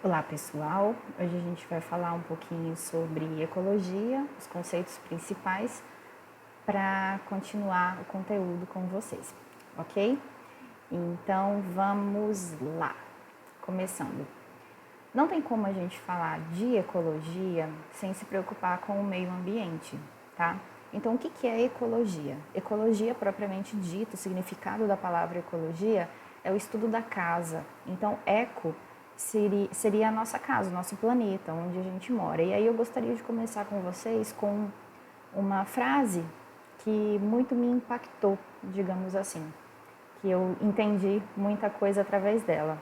Olá pessoal, hoje a gente vai falar um pouquinho sobre ecologia, os conceitos principais para continuar o conteúdo com vocês, ok? Então vamos lá, começando. Não tem como a gente falar de ecologia sem se preocupar com o meio ambiente, tá? Então o que é ecologia? Ecologia, propriamente dito, o significado da palavra ecologia é o estudo da casa. Então eco seria a nossa casa, o nosso planeta, onde a gente mora. E aí eu gostaria de começar com vocês com uma frase que muito me impactou, digamos assim, que eu entendi muita coisa através dela.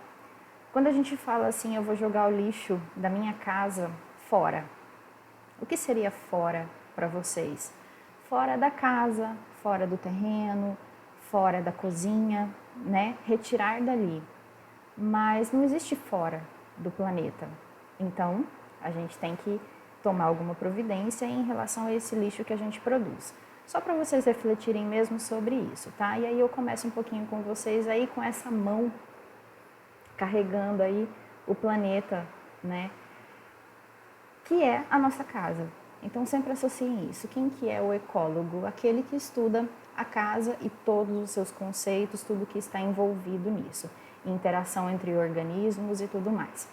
Quando a gente fala assim, eu vou jogar o lixo da minha casa fora, o que seria fora para vocês? Fora da casa, fora do terreno, fora da cozinha, né? Retirar dali. Mas não existe fora do planeta. Então, a gente tem que tomar alguma providência em relação a esse lixo que a gente produz. Só para vocês refletirem mesmo sobre isso, tá? E aí eu começo um pouquinho com vocês aí com essa mão carregando aí o planeta, né? Que é a nossa casa. Então sempre associem isso. Quem que é o ecólogo? Aquele que estuda a casa e todos os seus conceitos, tudo que está envolvido nisso. Interação entre organismos e tudo mais.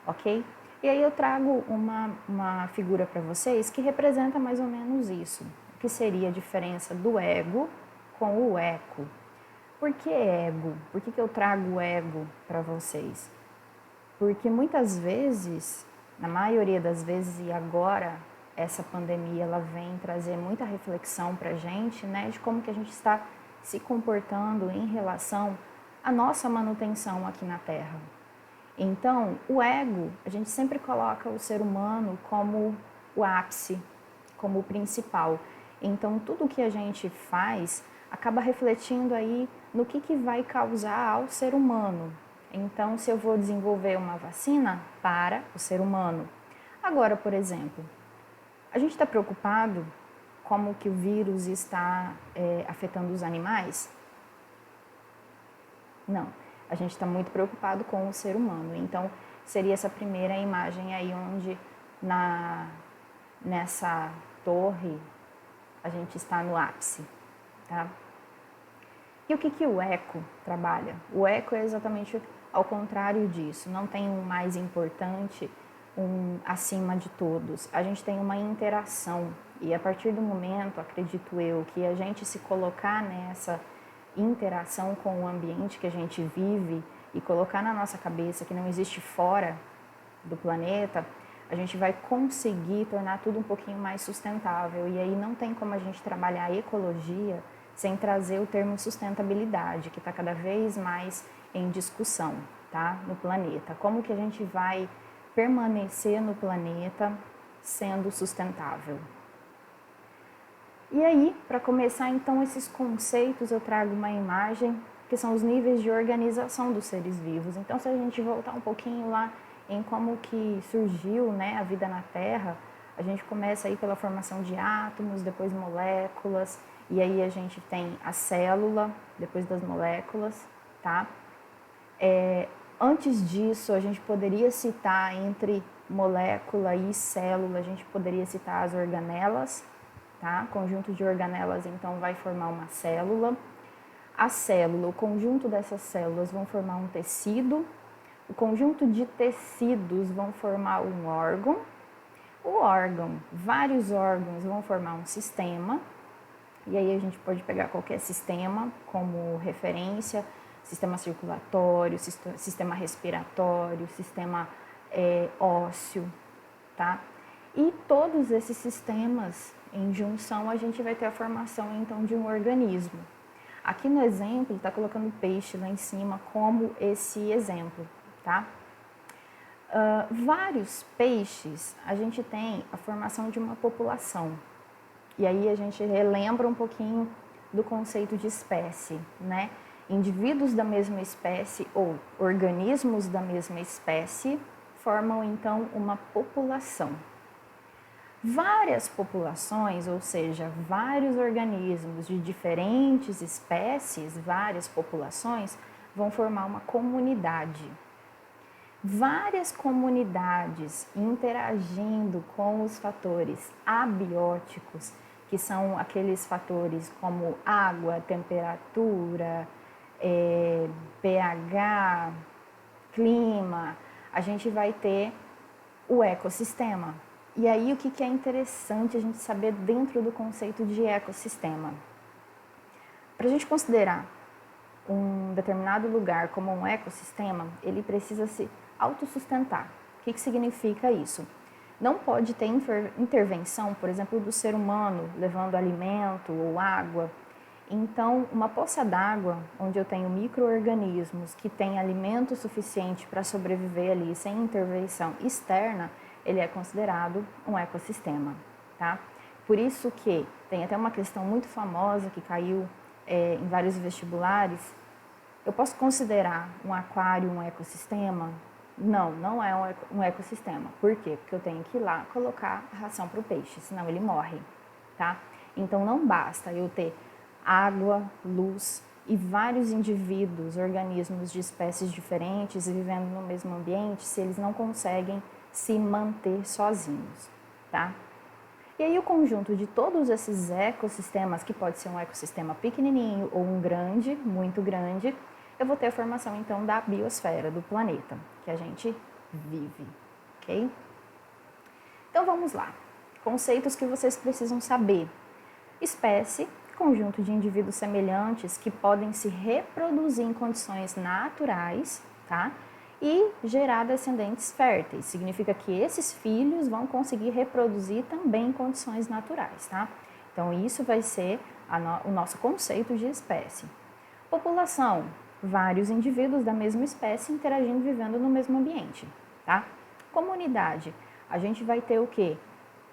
Ok? E aí eu trago uma figura para vocês que representa mais ou menos isso. O que seria a diferença do ego com o eco. Por que ego? Por que eu trago o ego para vocês? Porque muitas vezes, na maioria das vezes e agora, essa pandemia ela vem trazer muita reflexão para a gente, né, de como que a gente está se comportando em relação à nossa manutenção aqui na Terra. Então, o ego, a gente sempre coloca o ser humano como o ápice, como o principal. Então, tudo que a gente faz acaba refletindo aí no que vai causar ao ser humano. Então, se eu vou desenvolver uma vacina para o ser humano. Agora, por exemplo, a gente está preocupado como que o vírus está afetando os animais? Não, a gente está muito preocupado com o ser humano. Então, seria essa primeira imagem aí onde nessa torre a gente está no ápice, tá? E o que o eco trabalha? O eco é exatamente ao contrário disso. Não tem um mais importante, um acima de todos. A gente tem uma interação. E a partir do momento, acredito eu, que a gente se colocar nessa interação com o ambiente que a gente vive e colocar na nossa cabeça que não existe fora do planeta, a gente vai conseguir tornar tudo um pouquinho mais sustentável. E aí não tem como a gente trabalhar a ecologia sem trazer o termo sustentabilidade, que está cada vez mais em discussão, tá? No planeta. Como que a gente vai permanecer no planeta sendo sustentável? E aí, para começar então esses conceitos, eu trago uma imagem que são os níveis de organização dos seres vivos. Então, se a gente voltar um pouquinho lá em como que surgiu, né, a vida na Terra, a gente começa aí pela formação de átomos, depois moléculas, e aí a gente tem a célula, depois das moléculas, tá? Antes disso, a gente poderia citar entre molécula e célula, a gente poderia citar as organelas, tá? Conjunto de organelas, então, vai formar uma célula. A célula, o conjunto dessas células vão formar um tecido, o conjunto de tecidos vão formar um órgão, o órgão, vários órgãos vão formar um sistema, e aí a gente pode pegar qualquer sistema como referência, sistema circulatório, sistema respiratório, sistema ósseo, tá? E todos esses sistemas em junção a gente vai ter a formação então de um organismo. Aqui no exemplo, ele está colocando peixe lá em cima como esse exemplo, tá? Vários peixes, a gente tem a formação de uma população. E aí a gente relembra um pouquinho do conceito de espécie, né? Indivíduos da mesma espécie ou organismos da mesma espécie formam então uma população. Várias populações, ou seja, vários organismos de diferentes espécies, várias populações, vão formar uma comunidade. várias comunidades interagindo com os fatores abióticos, que são aqueles fatores como água, temperatura, pH, clima, a gente vai ter o ecossistema. E aí o que é interessante a gente saber dentro do conceito de ecossistema? Para a gente considerar um determinado lugar como um ecossistema, ele precisa se autossustentar. O que significa isso? Não pode ter intervenção, por exemplo, do ser humano levando alimento ou água. Então, uma poça d'água, onde eu tenho micro-organismos que têm alimento suficiente para sobreviver ali sem intervenção externa, ele é considerado um ecossistema, tá? Por isso que tem até uma questão muito famosa que caiu em vários vestibulares. Eu posso considerar um aquário um ecossistema? Não, não é um ecossistema. Por quê? Porque eu tenho que ir lá colocar a ração para o peixe, senão ele morre, tá? Então não basta eu ter água, luz e vários indivíduos, organismos de espécies diferentes vivendo no mesmo ambiente se eles não conseguem se manter sozinhos, tá? E aí o conjunto de todos esses ecossistemas, que pode ser um ecossistema pequenininho ou um grande, muito grande, eu vou ter a formação então da biosfera do planeta que a gente vive, ok? Então vamos lá. Conceitos que vocês precisam saber. Espécie, conjunto de indivíduos semelhantes que podem se reproduzir em condições naturais, tá? E gerar descendentes férteis. Significa que esses filhos vão conseguir reproduzir também em condições naturais, tá? Então, isso vai ser o nosso conceito de espécie. População, vários indivíduos da mesma espécie interagindo, vivendo no mesmo ambiente, tá? Comunidade, a gente vai ter o quê?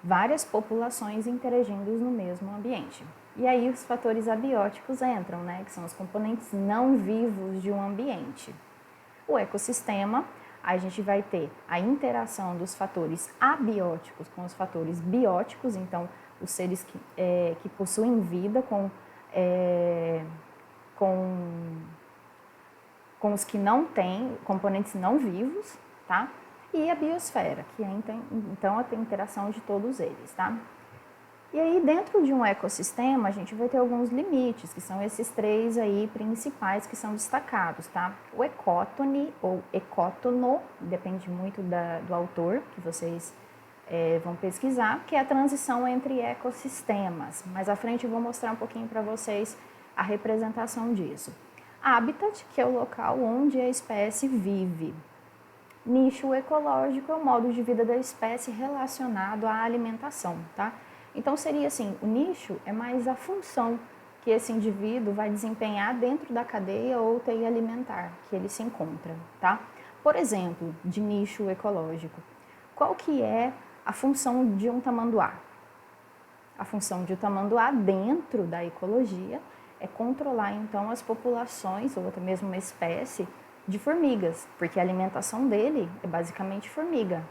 Várias populações interagindo no mesmo ambiente. E aí os fatores abióticos entram, né? Que são os componentes não vivos de um ambiente. O ecossistema, a gente vai ter a interação dos fatores abióticos com os fatores bióticos, então os seres que possuem vida com os que não têm, componentes não vivos, tá? E a biosfera, que é então a interação de todos eles, tá? E aí, dentro de um ecossistema, a gente vai ter alguns limites, que são esses três aí principais que são destacados, tá? O ecótone ou ecótono, depende muito do autor que vocês vão pesquisar, que é a transição entre ecossistemas. Mais à frente eu vou mostrar um pouquinho para vocês a representação disso. Habitat, que é o local onde a espécie vive. Nicho ecológico é o modo de vida da espécie relacionado à alimentação, tá? Então seria assim, o nicho é mais a função que esse indivíduo vai desempenhar dentro da cadeia ou teia alimentar que ele se encontra, tá? Por exemplo, de nicho ecológico, qual que é a função de um tamanduá? A função de um tamanduá dentro da ecologia é controlar então as populações ou até mesmo uma espécie de formigas, porque a alimentação dele é basicamente formiga,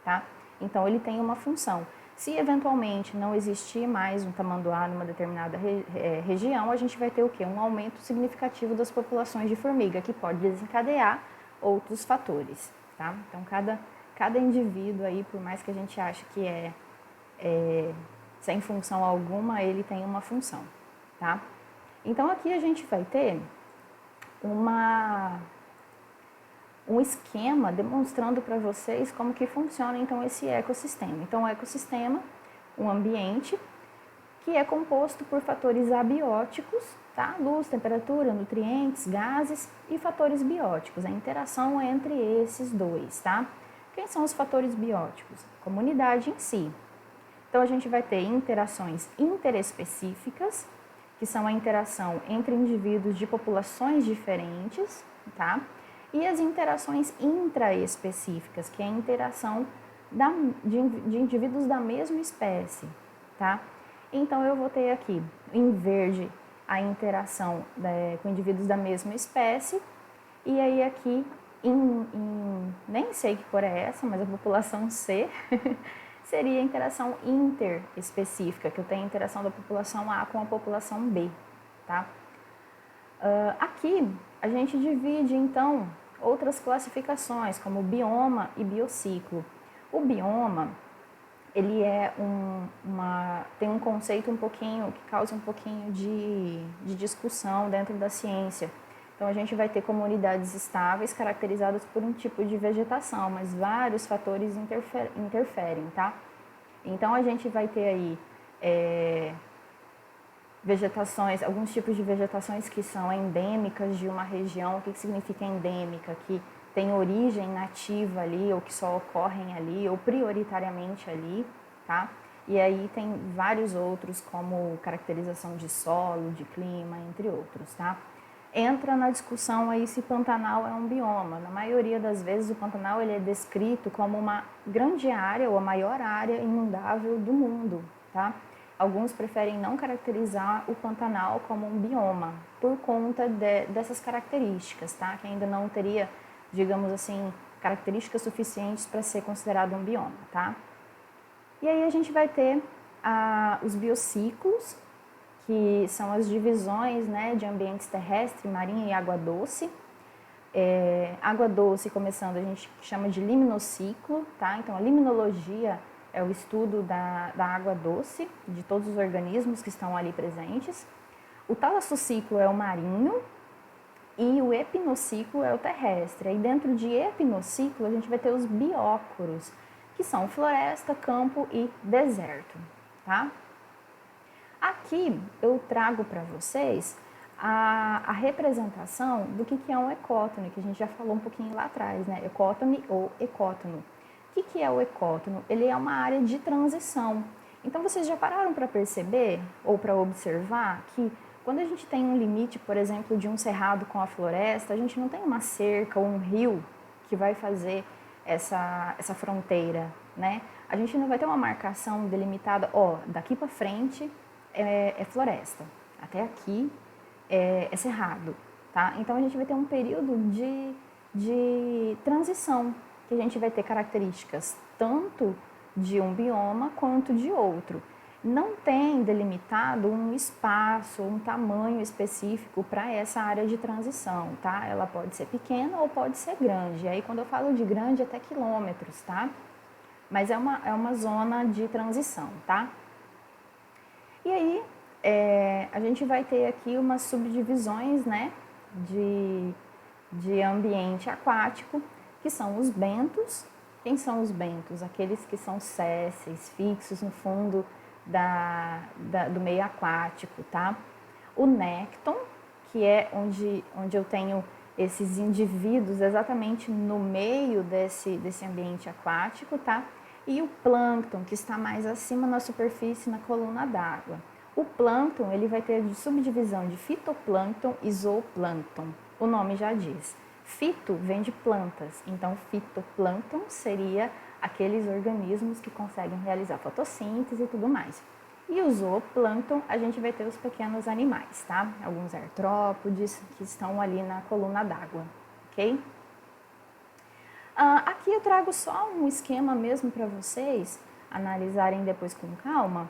tá? Então ele tem uma função. Se eventualmente não existir mais um tamanduá numa determinada região, a gente vai ter o quê? Um aumento significativo das populações de formiga, que pode desencadear outros fatores, tá? Então, cada indivíduo aí, por mais que a gente ache que sem função alguma, ele tem uma função, tá? Então, aqui a gente vai ter um esquema demonstrando para vocês como que funciona então esse ecossistema. Então, o ecossistema, um ambiente que é composto por fatores abióticos, tá? Luz, temperatura, nutrientes, gases e fatores bióticos, a interação entre esses dois, tá? Quem são os fatores bióticos? A comunidade em si. Então, a gente vai ter interações interespecíficas, que são a interação entre indivíduos de populações diferentes, tá? E as interações intraespecíficas, que é a interação de indivíduos da mesma espécie, tá? Então, eu vou ter aqui, em verde, a interação com indivíduos da mesma espécie, e aí aqui, nem sei que cor é essa, mas a população C, seria a interação interespecífica, que eu tenho a interação da população A com a população B, tá? Aqui, a gente divide, então, outras classificações, como bioma e biociclo. O bioma, ele é tem um conceito que causa um pouquinho de discussão dentro da ciência. Então, a gente vai ter comunidades estáveis caracterizadas por um tipo de vegetação, mas vários fatores interferem, tá? Então, a gente vai ter aí vegetações, alguns tipos de vegetações que são endêmicas de uma região. O que significa endêmica? Que tem origem nativa ali, ou que só ocorrem ali, ou prioritariamente ali, tá? E aí tem vários outros, como caracterização de solo, de clima, entre outros, tá? Entra na discussão aí se Pantanal é um bioma. Na maioria das vezes, o Pantanal ele é descrito como uma grande área, ou a maior área inundável do mundo, tá? Alguns preferem não caracterizar o Pantanal como um bioma, por conta dessas características, tá? Que ainda não teria, digamos assim, características suficientes para ser considerado um bioma, tá? E aí a gente vai ter os biociclos, que são as divisões, né, de ambientes terrestre, marinha e água doce. Água doce, começando, a gente chama de liminociclo, tá? Então, a liminologia é o estudo da água doce, de todos os organismos que estão ali presentes. O talassociclo é o marinho e o epinociclo é o terrestre. Aí, dentro de epinociclo, a gente vai ter os biócoros, que são floresta, campo e deserto, tá? Aqui eu trago para vocês a representação do que é um ecótono, que a gente já falou um pouquinho lá atrás, né? Ecótone ou ecótono. O que é o ecótono? Ele é uma área de transição. Então, vocês já pararam para perceber ou para observar que quando a gente tem um limite, por exemplo, de um cerrado com a floresta, a gente não tem uma cerca ou um rio que vai fazer essa fronteira, né? A gente não vai ter uma marcação delimitada, daqui para frente é floresta, até aqui é cerrado, tá? Então, a gente vai ter um período de transição, que a gente vai ter características tanto de um bioma quanto de outro. Não tem delimitado um espaço, um tamanho específico para essa área de transição, tá? Ela pode ser pequena ou pode ser grande. E aí, quando eu falo de grande, até quilômetros, tá? Mas é uma zona de transição, tá? E aí, a gente vai ter aqui umas subdivisões, né, de ambiente aquático, que são os bentos. Quem são os bentos? Aqueles que são sésseis, fixos no fundo do meio aquático, tá? O nécton, que é onde eu tenho esses indivíduos exatamente no meio desse ambiente aquático, tá? E o plâncton, que está mais acima na superfície, na coluna d'água. O plâncton, ele vai ter subdivisão de fitoplâncton e zooplâncton. O nome já diz. Fito vem de plantas, então fitoplâncton seria aqueles organismos que conseguem realizar fotossíntese e tudo mais. E o zooplâncton, a gente vai ter os pequenos animais, tá? Alguns artrópodes que estão ali na coluna d'água, ok? Aqui eu trago só um esquema mesmo para vocês analisarem depois com calma,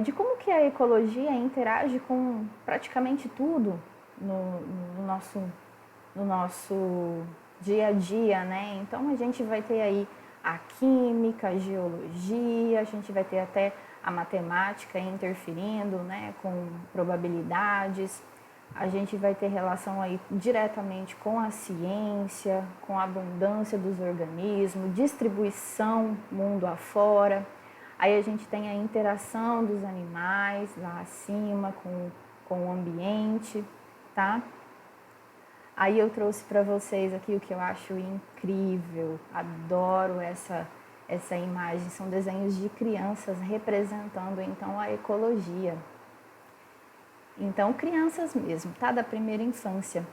de como que a ecologia interage com praticamente tudo no nosso dia a dia, né? Então, a gente vai ter aí a química, a geologia, a gente vai ter até a matemática interferindo, né, com probabilidades. A gente vai ter relação aí diretamente com a ciência, com a abundância dos organismos, distribuição mundo afora. Aí a gente tem a interação dos animais lá acima com o ambiente, tá? Aí eu trouxe para vocês aqui o que eu acho incrível, adoro essa imagem, são desenhos de crianças representando então a ecologia. Então, crianças mesmo, tá? Da primeira infância,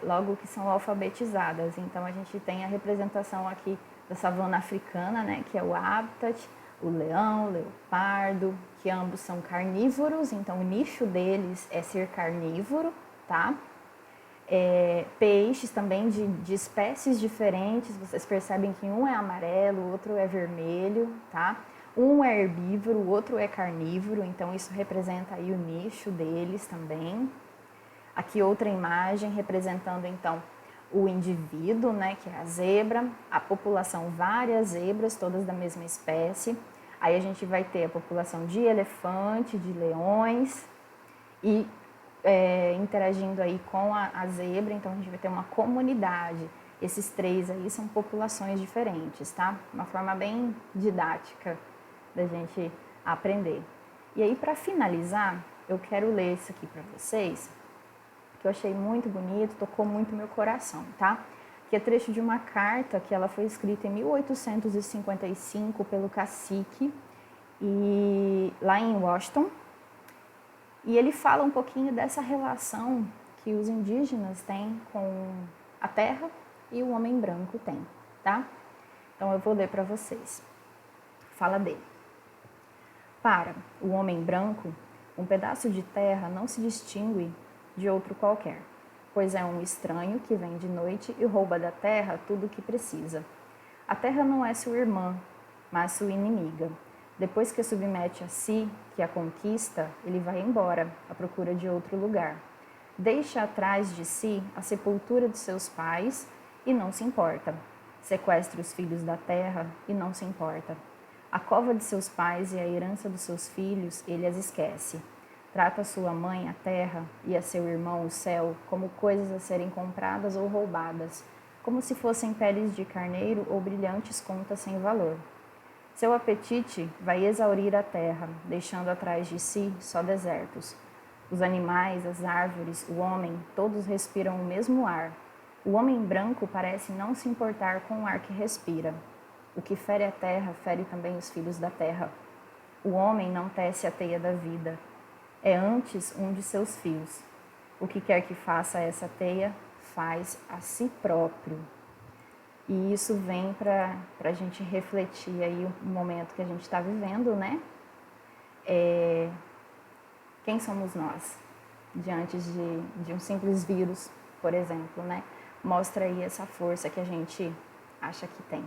logo que são alfabetizadas. Então, a gente tem a representação aqui da savana africana, né? Que é o habitat, o leão, o leopardo, que ambos são carnívoros, então o nicho deles é ser carnívoro, tá? Peixes também de espécies diferentes, vocês percebem que um é amarelo, o outro é vermelho, tá? Um é herbívoro, o outro é carnívoro, então isso representa aí o nicho deles também. Aqui outra imagem representando então o indivíduo, né, que é a zebra, a população, várias zebras, todas da mesma espécie. Aí a gente vai ter a população de elefante, de leões e interagindo aí com a zebra, então a gente vai ter uma comunidade. Esses três aí são populações diferentes, tá? Uma forma bem didática da gente aprender. E aí, para finalizar, eu quero ler isso aqui para vocês, que eu achei muito bonito, tocou muito meu coração, tá? Que é trecho de uma carta que ela foi escrita em 1855 pelo cacique e lá em Washington. E ele fala um pouquinho dessa relação que os indígenas têm com a terra e o homem branco tem, tá? Então eu vou ler para vocês. Fala dele. Para o homem branco, um pedaço de terra não se distingue de outro qualquer, pois é um estranho que vem de noite e rouba da terra tudo o que precisa. A terra não é sua irmã, mas sua inimiga. Depois que a submete a si, que a conquista, ele vai embora, à procura de outro lugar. Deixa atrás de si a sepultura de seus pais e não se importa. Sequestra os filhos da terra e não se importa. A cova de seus pais e a herança dos seus filhos, ele as esquece. Trata sua mãe, a terra, e a seu irmão, o céu, como coisas a serem compradas ou roubadas, como se fossem peles de carneiro ou brilhantes contas sem valor. Seu apetite vai exaurir a terra, deixando atrás de si só desertos. Os animais, as árvores, o homem, todos respiram o mesmo ar. O homem branco parece não se importar com o ar que respira. O que fere a terra, fere também os filhos da terra. O homem não tece a teia da vida. É antes um de seus fios. O que quer que faça essa teia, faz a si próprio. E isso vem para a gente refletir aí o momento que a gente está vivendo, né? Quem somos nós? Diante de um simples vírus, por exemplo, né? Mostra aí essa força que a gente acha que tem,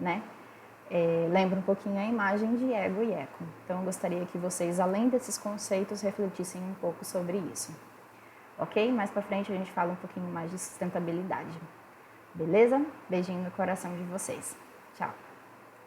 né? Lembra um pouquinho a imagem de ego e eco. Então, eu gostaria que vocês, além desses conceitos, refletissem um pouco sobre isso. Ok? Mais para frente a gente fala um pouquinho mais de sustentabilidade. Beleza? Beijinho no coração de vocês. Tchau!